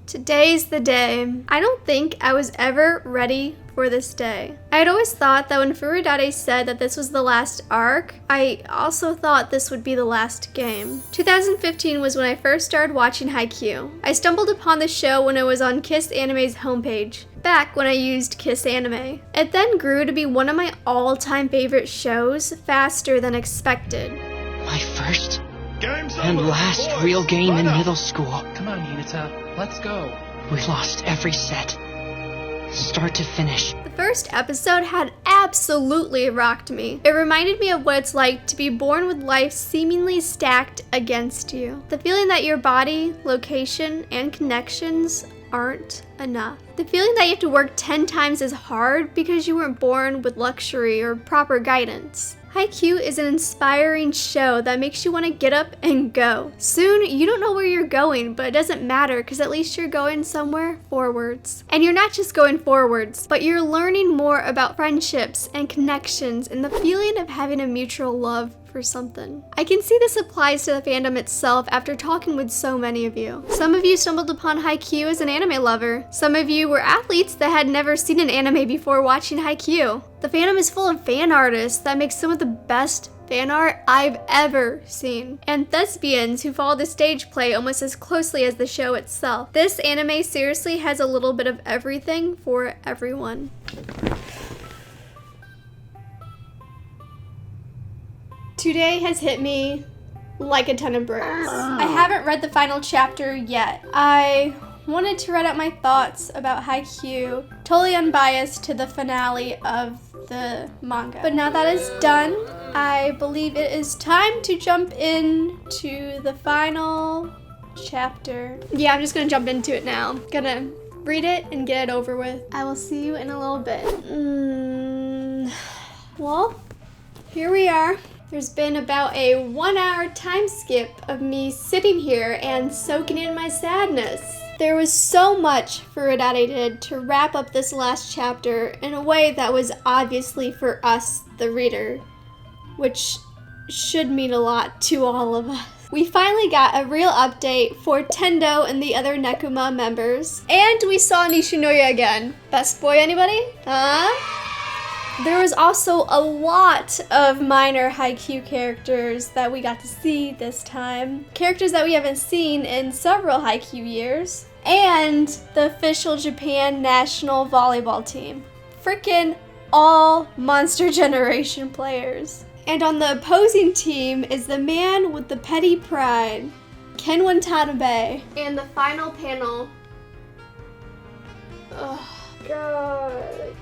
Today's the day. I don't think I was ever ready for this day. I had always thought that when Furudate said that this was the last arc, I also thought this would be the last game. 2015 was when I first started watching Haikyuu. I stumbled upon the show when it was on Kiss Anime's homepage, back when I used Kiss Anime. It then grew to be one of my all-time favorite shows faster than expected. My first and last real game in middle school. Come on, Hinata, let's go. We lost every set, start to finish. The first episode had absolutely rocked me. It reminded me of what it's like to be born with life seemingly stacked against you. The feeling that your body, location, and connections aren't enough. The feeling that you have to work 10 times as hard because you weren't born with luxury or proper guidance. Haikyuu is an inspiring show that makes you want to get up and go. Soon, you don't know where you're going, but it doesn't matter because at least you're going somewhere forwards. And you're not just going forwards, but you're learning more about friendships and connections and the feeling of having a mutual love for something. I can see this applies to the fandom itself after talking with so many of you. Some of you stumbled upon Haikyuu as an anime lover. Some of you were athletes that had never seen an anime before watching Haikyuu. The fandom is full of fan artists that make some of the best fan art I've ever seen, and thespians who follow the stage play almost as closely as the show itself. This anime seriously has a little bit of everything for everyone. Today has hit me like a ton of bricks. I haven't read the final chapter yet. I wanted to write out my thoughts about Haikyuu, totally unbiased to the finale of the manga. But now that is done, I believe it is time to jump into the final chapter. Yeah, I'm just gonna jump into it now. Gonna read it and get it over with. I will see you in a little bit. Well, here we are. There's been about a 1 hour time skip of me sitting here and soaking in my sadness. There was so much Furudate did to wrap up this last chapter in a way that was obviously for us, the reader, which should mean a lot to all of us. We finally got a real update for Tendo and the other Nekuma members, and we saw Nishinoya again. Best boy, anybody? Huh? There was also a lot of minor Haikyuu characters that we got to see this time. Characters that we haven't seen in several Haikyuu years. And the official Japan national volleyball team. Frickin' all Monster Generation players. And on the opposing team is the man with the petty pride, Ken Watanabe. And the final panel. Oh, God.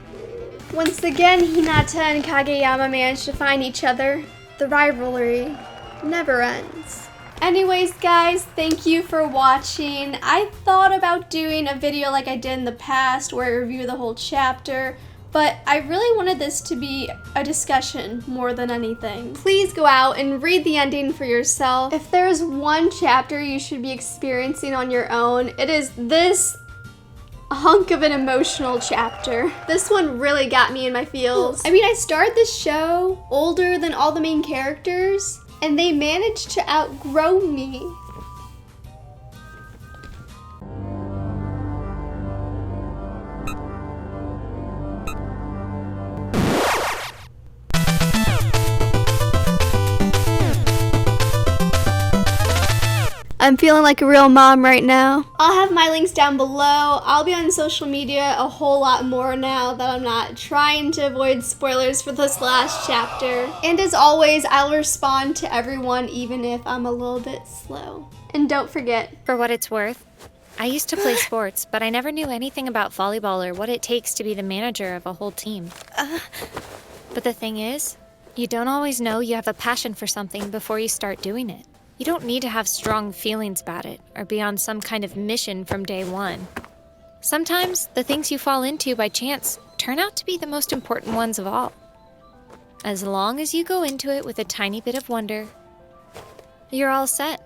Once again, Hinata and Kageyama manage to find each other. The rivalry never ends. Anyways, guys, thank you for watching. I thought about doing a video like I did in the past where I review the whole chapter, but I really wanted this to be a discussion more than anything. Please go out and read the ending for yourself. If there's one chapter you should be experiencing on your own, it is this hunk of an emotional chapter. This one really got me in my feels. I mean, I started this show older than all the main characters, and they managed to outgrow me. I'm feeling like a real mom right now. I'll have my links down below. I'll be on social media a whole lot more now that I'm not trying to avoid spoilers for this last chapter. And as always, I'll respond to everyone even if I'm a little bit slow. And don't forget, for what it's worth, I used to play sports, but I never knew anything about volleyball or what it takes to be the manager of a whole team. But the thing is, you don't always know you have a passion for something before you start doing it. You don't need to have strong feelings about it or be on some kind of mission from day one. Sometimes the things you fall into by chance turn out to be the most important ones of all. As long as you go into it with a tiny bit of wonder, you're all set.